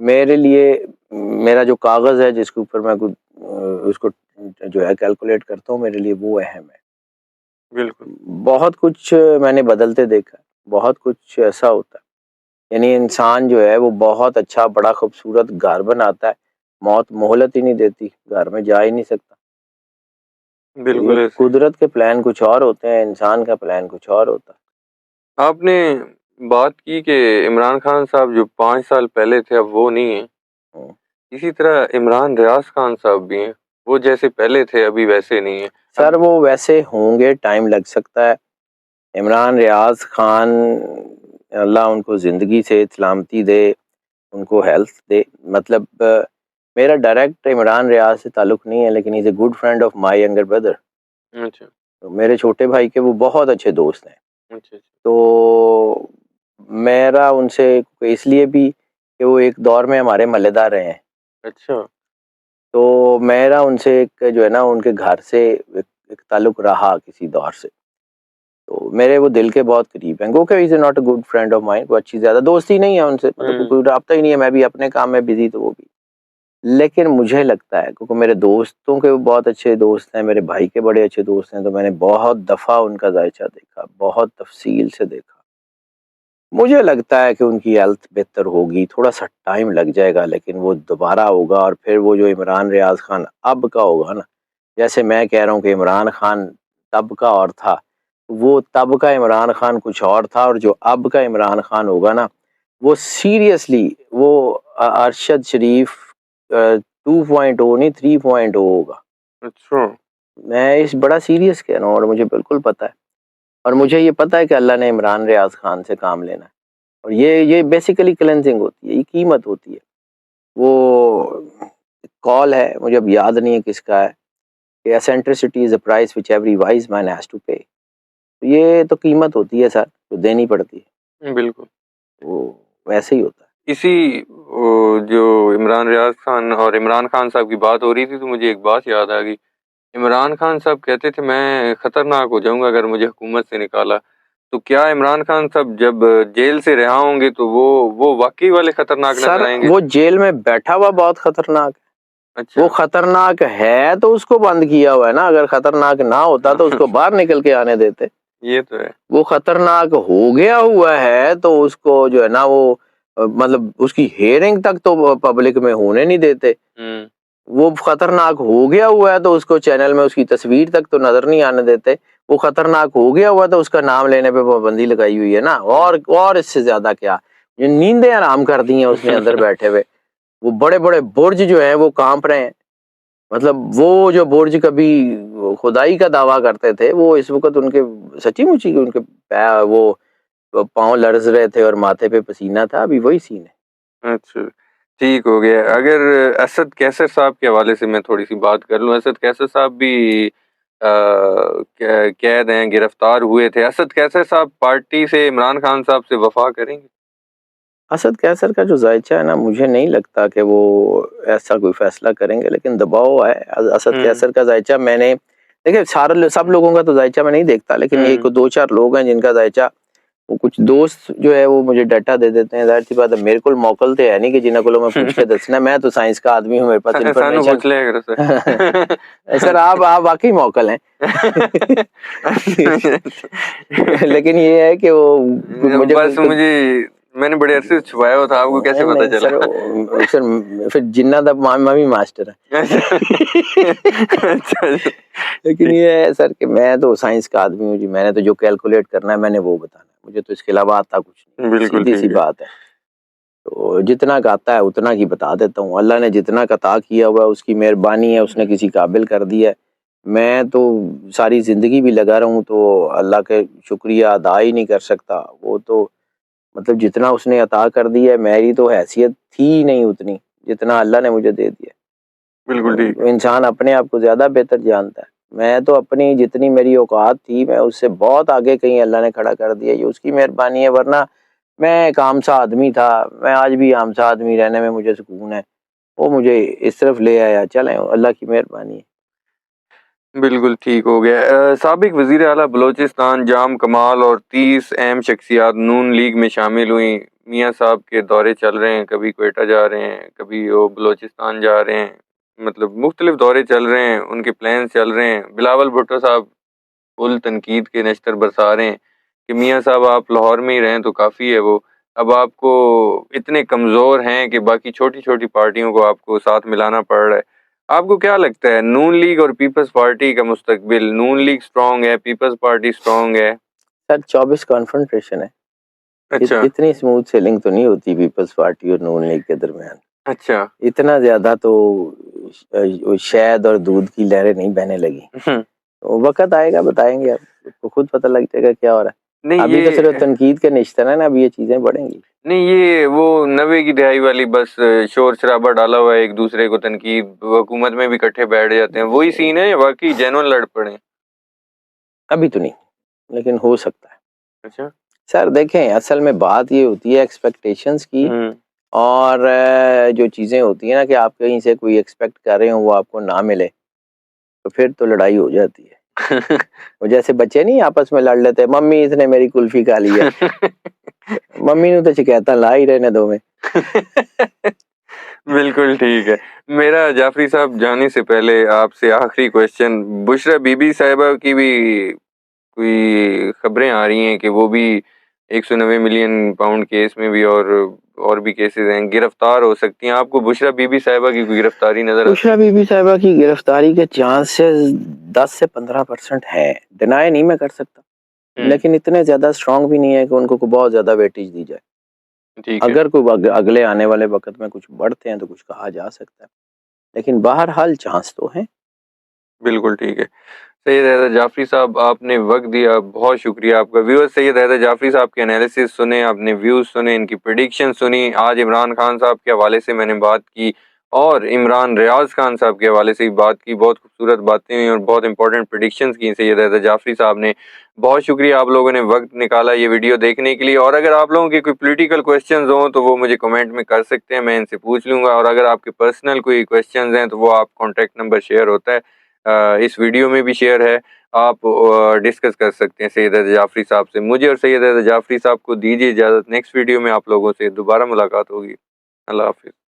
میرے لیے میرا جو کاغذ ہے جس کے اوپر میں اس کو جو ہے کیلکولیٹ کرتا ہوں، میرے لیے وہ اہم ہے۔ بالکل بہت کچھ میں نے بدلتے دیکھا، بہت کچھ ایسا ہوتا ہے، یعنی انسان جو ہے وہ بہت اچھا بڑا خوبصورت گھر بناتا ہے، موت مہلت ہی نہیں دیتی، گھر میں جا ہی نہیں سکتا۔ تو یہ بالکل ایسے ہی۔ قدرت کے پلان کچھ اور ہوتے ہیں، انسان کا پلان کچھ اور ہوتا ہے۔ آپ نے بات کی کہ عمران خان صاحب جو 5 سال پہلے تھے اب وہ نہیں ہیں، ہوں۔ اسی طرح عمران ریاض خان صاحب بھی ہیں، وہ جیسے پہلے تھے ابھی ویسے نہیں ہیں۔ سر وہ ویسے ہوں گے، ٹائم لگ سکتا ہے۔ عمران ریاض خان، اللہ ان کو زندگی سے سلامتی دے، ان کو ہیلتھ دے، مطلب میرا ڈائریکٹ عمران ریاض سے تعلق نہیں ہے، لیکن is a good friend of my younger brother. اچھا میرے چھوٹے بھائی کے وہ بہت اچھے دوست ہیں، اچھا تو میرا ان سے اس لیے بھی کہ وہ ایک دور میں ہمارے محلے دار رہے ہیں، اچھا تو میرا ان سے ایک جو ہے نا ان کے گھر سے ایک تعلق رہا کسی دور سے، تو میرے وہ دل کے بہت قریب ہیں۔ گو کہ is not a good friend of mine, وہ اچھی زیادہ دوستی نہیں ہے ان سے، مطلب کوئی رابطہ ہی نہیں ہے، میں بھی اپنے کام میں بزی تو وہ بھی، لیکن مجھے لگتا ہے کیونکہ میرے دوستوں کے بہت اچھے دوست ہیں، میرے بھائی کے بڑے اچھے دوست ہیں، تو میں نے بہت دفعہ ان کا ذائچہ دیکھا، بہت تفصیل سے دیکھا۔ مجھے لگتا ہے کہ ان کی ہیلتھ بہتر ہوگی، تھوڑا سا ٹائم لگ جائے گا، لیکن وہ دوبارہ ہوگا، اور پھر وہ جو عمران ریاض خان اب کا ہوگا نا، جیسے میں کہہ رہا ہوں کہ عمران خان تب کا اور تھا، وہ تب کا عمران خان کچھ اور تھا، اور جو اب کا عمران خان ہوگا نا وہ سیریسلی وہ ارشد شریف 2.0 نہیں 3.0 ہوگا۔ اچھا میں اس بڑا سیریس کہہ رہا ہوں، اور مجھے بالکل پتہ ہے، اور مجھے یہ پتہ ہے کہ اللہ نے عمران ریاض خان سے کام لینا ہے، اور یہ بیسیکلی کلینزنگ ہوتی ہے، یہ قیمت ہوتی ہے۔ وہ کال ہے، مجھے اب یاد نہیں ہے کس کا ہے، کہ eccentricity is a price which every wise man has to pay. یہ تو قیمت ہوتی ہے سر، جو دینی پڑتی ہے، بالکل وہ ویسے ہی ہوتا ہے۔ اسی جو عمران ریاض خان اور عمران خان صاحب کی بات ہو رہی تھی تو مجھے ایک بات یاد آ گئی۔ عمران خان صاحب کہتے تھے میں خطرناک ہو جاؤں گا اگر مجھے حکومت سے نکالا، تو کیا عمران خان صاحب جب جیل سے رہا ہوں گے تو وہ واقعی والے خطرناک نظر سر آئیں گے؟ وہ جیل میں بیٹھا ہوا بہت خطرناک ہے، اچھا وہ خطرناک ہے تو اس کو بند کیا ہوا ہے نا، اگر خطرناک نہ ہوتا تو اس کو باہر نکل کے آنے دیتے۔ یہ تو ہے۔ وہ خطرناک ہو گیا ہوا ہے تو اس کو جو ہے نا وہ مطلب اس کی ہیئرنگ تک تو پبلک میں ہونے نہیں دیتے۔ وہ خطرناک ہو گیا ہوا ہے تو اس کو چینل میں اس کی تصویر تک تو نظر نہیں آنے دیتے۔ وہ خطرناک ہو گیا ہوا تو اس کا نام لینے پہ پابندی لگائی ہوئی ہے نا، اور اس سے زیادہ کیا، یہ نیندیں آرام کر دی ہیں اس نے اندر بیٹھے ہوئے۔ وہ بڑے بڑے برج جو ہیں وہ کانپ رہے ہیں، مطلب وہ جو برج کبھی خدائی کا دعویٰ کرتے تھے وہ اس وقت ان کے سچی مچی ان کے وہ پاؤں لرز رہے تھے اور ماتھے پہ پسینہ تھا، ابھی وہی سین ہے۔ اچھا ٹھیک ہو گیا۔ اگر اسد کیسر صاحب کے حوالے سے میں تھوڑی سی بات کر لوں، اسد کیسر صاحب بھی قید ہیں، گرفتار ہوئے تھے۔ اسد کیسر صاحب پارٹی سے عمران خان صاحب سے وفا کریں گے؟ اسد کیسر کا جو ذائچہ ہے نا، مجھے نہیں لگتا کہ وہ ایسا کوئی فیصلہ کریں گے، لیکن دباؤ ہے۔ اسد کیسر کا ذائچہ میں نے دیکھیں، سب لوگوں کا تو ذائچہ میں نہیں دیکھتا، لیکن ایک دو چار لوگ ہیں جن کا ذائچہ، وہ کچھ دوست جو ہے وہ مجھے ڈیٹا دے دیتے ہیں۔ ظاہر سی بات ہے میرے کو موکل تو ہے نہیں کہ جنہوں کو میں پوچھ کے دسنا، میں تو سائنس کا آدمی ہوں، میرے پاس انفارمیشن۔ پوچھ لے اگر سر آپ واقعی موکل ہیں، لیکن یہ ہے کہ وہ بس مجھے میں نے بڑے عرصے سے چھپایا ہوا تھا، آپ کو کیسے پتا چلا؟ سر پھر جنہ دا مامی ماسٹر ہے۔ لیکن یہ ہے سر کہ میں تو سائنس کا آدمی ہوں جی، میں نے تو جو کیلکولیٹ کرنا ہے میں نے وہ بتانا ہے، مجھے تو اس کے علاوہ آتا کچھ نہیں، بالکل سیدھی سی بات ہے۔ تو جتنا کا آتا ہے اتنا کی بتا دیتا ہوں، اللہ نے جتنا کا عطا کیا ہوا ہے اس کی مہربانی ہے، اس نے کسی قابل کر دیا ہے۔ میں تو ساری زندگی بھی لگا رہا ہوں تو اللہ کے شکریہ ادا ہی نہیں کر سکتا، وہ تو مطلب جتنا اس نے عطا کر دیا ہے، میری تو حیثیت تھی ہی نہیں اتنی جتنا اللہ نے مجھے دے دیا۔ بالکل ٹھیک۔ انسان اپنے آپ کو زیادہ بہتر جانتا ہے، میں تو اپنی جتنی میری اوقات تھی میں اس سے بہت آگے کہیں اللہ نے کھڑا کر دیا، یہ اس کی مہربانی ہے، ورنہ میں ایک عام سا آدمی تھا، میں آج بھی عام سا آدمی رہنے میں مجھے سکون ہے، وہ مجھے اس طرف لے آیا، چلیں اللہ کی مہربانی ہے۔ بالکل ٹھیک ہو گیا. سابق وزیر اعلیٰ بلوچستان جام کمال اور 30 اہم شخصیات نون لیگ میں شامل ہوئیں. میاں صاحب کے دورے چل رہے ہیں, کبھی کوئٹہ جا رہے ہیں, کبھی وہ بلوچستان جا رہے ہیں, مطلب مختلف دورے چل رہے ہیں, ان کے پلانس چل رہے ہیں. بلاول بھٹو صاحب فل تنقید کے نشتر برسا رہے ہیں کہ میاں صاحب آپ لاہور میں ہی رہیں تو کافی ہے. وہ اب آپ کو اتنے کمزور ہیں کہ باقی چھوٹی چھوٹی پارٹیوں کو آپ کو ساتھ ملانا پڑ رہا ہے. آپ کو کیا لگتا ہے نون لیگ اور پیپلز پارٹی کا مستقبل؟ نون لیگ سٹرونگ ہے, پیپلز پارٹی سٹرونگ ہے؟ سر 24 کانفرنٹریشن ہے. اچھا اتنی اسموتھ سیلنگ تو نہیں ہوتی پیپلز پارٹی اور نون لیگ کے درمیان. اچھا اتنا زیادہ تو شہد اور دودھ کی لہریں نہیں بہنے لگی. وقت آئے گا بتائیں گے, آپ کو خود پتہ لگ جائے گا کیا ہو رہا ہے. نہیں ابھی تو صرف تنقید کے نشتر ہے نا, اب یہ چیزیں بڑھیں گی. نہیں, یہ وہ 90 کی دہائی والی بس شور شرابہ ڈالا ہوا ہے, ایک دوسرے کو تنقید, حکومت میں بھی اکٹھے بیٹھ جاتے ہیں, وہی سین ہے یا واقعی جینون لڑ پڑے؟ ابھی تو نہیں, لیکن ہو سکتا ہے. اچھا سر دیکھیں, اصل میں بات یہ ہوتی ہے ایکسپیکٹیشنز کی, اور جو چیزیں ہوتی ہیں نا کہ آپ کہیں سے کوئی ایکسپیکٹ کر رہے ہوں وہ آپ کو نہ ملے, تو پھر تو لڑائی ہو جاتی ہے. وہ جیسے بچے نہیں آپس میں لڑ لیتے, ممی اس نے میری کلفی کھا لی ہے, ممی نے تو شکایتاں لا ہی رہنے دو میں. بالکل ٹھیک ہے. میرا جعفری صاحب جانے سے پہلے آپ سے آخری کوشچن, بشرا بی بی صاحبہ کی بھی کوئی خبریں آ رہی ہیں کہ وہ بھی 190 ملین پاؤنڈ کیس میں بھی اور بھی کیسز ہیں, گرفتار ہو سکتی ہیں. آپ کو بشرا بی بی صاحبہ کی کوئی گرفتاری نظر آتی بشرا بی بی صاحبہ کی گرفتاری کے چانسز 10 سے 15% ہیں, ڈینائی نہیں میں کر سکتا, لیکن اتنے زیادہ اسٹرانگ بھی نہیں ہے کہ ان کو بہت زیادہ ویٹیج دی جائے. ٹھیک ہے, اگر کوئی اگلے آنے والے وقت میں کچھ بڑھتے ہیں تو کچھ کہا جا سکتا ہے, لیکن بہرحال چانس تو ہیں. بالکل ٹھیک ہے. سید حیدر جعفری صاحب, آپ نے وقت دیا, بہت شکریہ آپ کا. ویورز, سید حیدر جعفری صاحب کے انالیسس سنے, آپ نے ویوز سنے, ان کی پریڈکشن سنی. آج عمران خان صاحب کے حوالے سے میں نے بات کی اور عمران ریاض خان صاحب کے حوالے سے بھی بات کی. بہت خوبصورت باتیں ہوئی اور بہت امپورٹنٹ پریڈکشنز کی سید حیدر جعفری صاحب نے. بہت شکریہ آپ لوگوں نے وقت نکالا یہ ویڈیو دیکھنے کے لیے. اور اگر آپ لوگوں کے کوئی پولیٹیکل کویسچنز ہوں تو وہ مجھے کمنٹ میں کر سکتے ہیں, میں ان سے پوچھ لوں گا. اور اگر آپ کے پرسنل کوئی کویسچنز ہیں تو وہ آپ کانٹیکٹ نمبر شیئر ہوتا ہے, اس ویڈیو میں بھی شیئر ہے, آپ ڈسکس کر سکتے ہیں سید حیدر جعفری صاحب سے. مجھے اور سید حیدر جعفری صاحب کو دیجیے اجازت, نیکسٹ ویڈیو میں آپ لوگوں سے دوبارہ ملاقات ہوگی. اللہ حافظ.